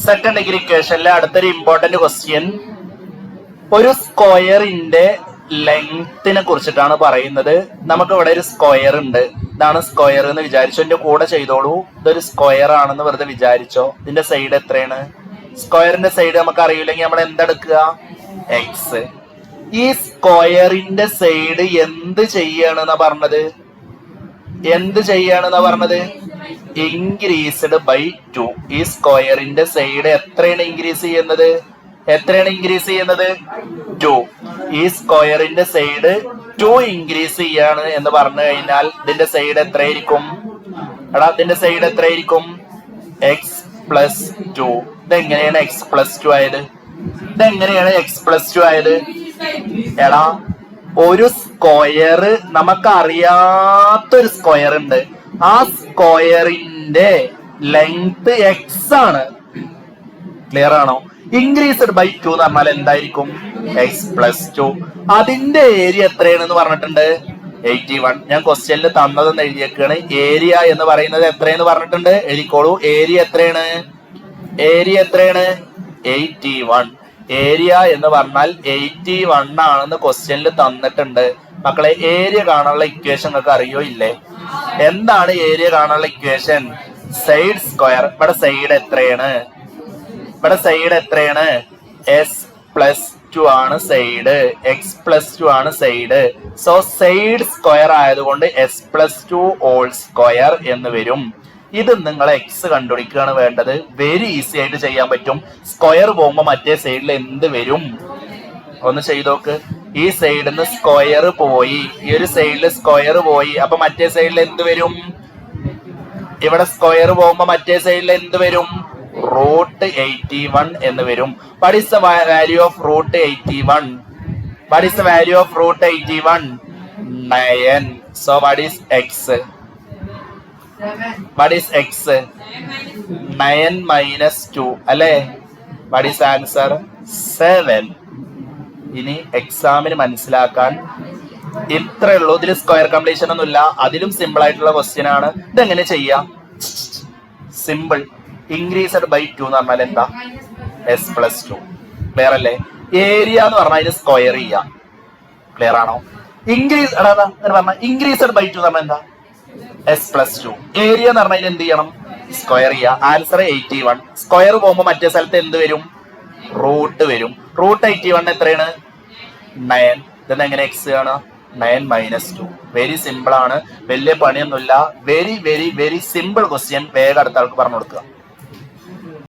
Second degree ഇക്വേഷനിലെ അടുത്തൊരു important question, ഒരു സ്ക്വയറിന്റെ ലെങ്തിനെ കുറിച്ചിട്ടാണ് പറയുന്നത്. നമുക്ക് ഇവിടെ ഒരു സ്ക്വയർ ഉണ്ട്, ഇതാണ് സ്ക്വയർ എന്ന് വിചാരിച്ചോ, എന്റെ കൂടെ ചെയ്തോളൂ. ഇതൊരു സ്ക്വയർ ആണെന്ന് വെറുതെ വിചാരിച്ചോ. ഇതിന്റെ സൈഡ് എത്രയാണ്? സ്ക്വയറിന്റെ സൈഡ് നമുക്ക് അറിയില്ലെങ്കിൽ നമ്മൾ എന്തെടുക്കുക? എക്സ്. ഈ സ്ക്വയറിന്റെ സൈഡ് എന്ത് ചെയ്യാണെന്നാ പറഞ്ഞത്? എന്ത് ചെയ്യാണെന്നാ പറഞ്ഞത്? Increased by 2. ഈ സ്ക്വയറിന്റെ സൈഡ് എത്രയാണ് ഇൻക്രീസ് ചെയ്യുന്നത്? എത്രയാണ് ഇൻക്രീസ് ചെയ്യുന്നത്? 2. ഈ സ്ക്വയറിന്റെ സൈഡ് 2 ഇൻക്രീസ് ചെയ്യാണ് എന്ന് പറഞ്ഞു കഴിഞ്ഞാൽ ഇതിന്റെ സൈഡ് എത്രയായിരിക്കും? എടാ ഇതിന്റെ സൈഡ് എത്രയായിരിക്കും? X plus 2. ഇതെങ്ങനെയാണ് എക്സ് പ്ലസ് 2 ആയത്? ഇതെങ്ങനെയാണ് എക്സ് പ്ലസ് 2 ആയത്? എടാ ഒരു സ്ക്വയർ, നമുക്കറിയാത്തൊരു സ്ക്വയർ ഉണ്ട്, ആ സ്ക്വയറിന്റെ ലെങ്ത് എക്സ് ആണ്. ക്ലിയർ ആണോ? ഇൻക്രീസ്ഡ് ബൈ 2 എന്ന് പറഞ്ഞാൽ എന്തായിരിക്കും? X plus 2. അതിന്റെ ഏരിയ എത്രയാണെന്ന് പറഞ്ഞിട്ടുണ്ട്? 81. ഞാൻ ക്വസ്റ്റ്യനിൽ തന്നതെന്ന് എഴുതിയേക്കാണ്. ഏരിയ എന്ന് പറയുന്നത് എത്രയെന്ന് പറഞ്ഞിട്ടുണ്ട്? എഴുതിക്കോളൂ. ഏരിയ എത്രയാണ്? ഏരിയ എത്രയാണ്? 81. ഏരിയ എന്ന് പറഞ്ഞാൽ 81 ആണെന്ന് ക്വസ്റ്റ്യനിൽ തന്നിട്ടുണ്ട്. മക്കളെ, ഏരിയ കാണാനുള്ള ഇക്വേഷൻ നിങ്ങൾക്ക് അറിയോ ഇല്ലേ? എന്താണ് ഏരിയ കാണാനുള്ള ഇക്വേഷൻ? Side square. ഇവിടെ സൈഡ് എത്രയാണ്? ഇവിടെ സൈഡ് എത്രയാണ്? എസ് പ്ലസ് 2 ആണ് സൈഡ്, എക്സ് പ്ലസ് 2 ആണ് സൈഡ്. സോ സൈഡ് സ്ക്വയർ ആയതുകൊണ്ട് എസ് പ്ലസ് 2 ഹോൾ സ്ക്വയർ എന്ന് വരും. ഇത് നിങ്ങൾ എക്സ് കണ്ടുപിടിക്കുകയാണ് വേണ്ടത്. വെരി ഈസി ആയിട്ട് ചെയ്യാൻ പറ്റും. സ്ക്വയർ പോകുമ്പോ മറ്റേ സൈഡിൽ എന്ത് വരും? ഒന്ന് ചെയ്തോക്ക്. ഈ സൈഡിൽ നിന്ന് സ്ക്വയർ പോയി, ഈ ഒരു സൈഡിൽ സ്ക്വയർ പോയി, അപ്പൊ മറ്റേ സൈഡിൽ എന്ത് വരും? ഇവിടെ സ്ക്വയർ പോകുമ്പോ മറ്റേ സൈഡിൽ എന്ത് വരും? റൂട്ട് 81 എന്ന് വരും. What is the value of root 81? What is the value of root 81? 9. So what is x? What is x? 9 minus 2 അല്ലേ? What is answer? 7. ഇനി എക്സാമിന് മനസ്സിലാക്കാൻ ഇത്രേ ഉള്ളൂ. ഇതിൽ സ്ക്വയർ കംപ്ലീഷൻ ഒന്നുമില്ല. അതിലും സിമ്പിൾ ആയിട്ടുള്ള ക്വസ്റ്റ്യൻ ആണ്. ഇതെങ്ങനെ ചെയ്യാം? സിമ്പിൾ. ഇൻക്രീസ്ഡ് ബൈ 2 എന്ന് പറഞ്ഞാൽ എന്താ? S plus 2. ക്ലിയർ അല്ലേ? ഏരിയ എന്ന് പറഞ്ഞാൽ അതിന് സ്ക്വയർ ചെയ്യാം. ക്ലിയർ ആണോ? ഇൻക്രീസ്ഡ് ബൈ 2 എന്ന് പറഞ്ഞാൽ എന്താ? S plus 2. ഏരിയ എന്ന് പറഞ്ഞാൽ എന്ത് ചെയ്യണം? സ്ക്വയർ ചെയ്യാം. ആൻസർ 81. സ്ക്വയർ പോകുമ്പോ മറ്റേ സ്ഥലത്ത് എന്ത് വരും? റൂട്ട് വരും. റൂട്ട് 81 എത്രയാണ്? 9. ഇതെന്ന് എങ്ങനെ എക്സ് ആണ്? 9 മൈനസ് 2. വെരി സിമ്പിൾ ആണ്, വലിയ പണിയൊന്നുമില്ല. Very very very simple question. വേഗം അടുത്ത ആൾക്ക് പറഞ്ഞു കൊടുക്കുക.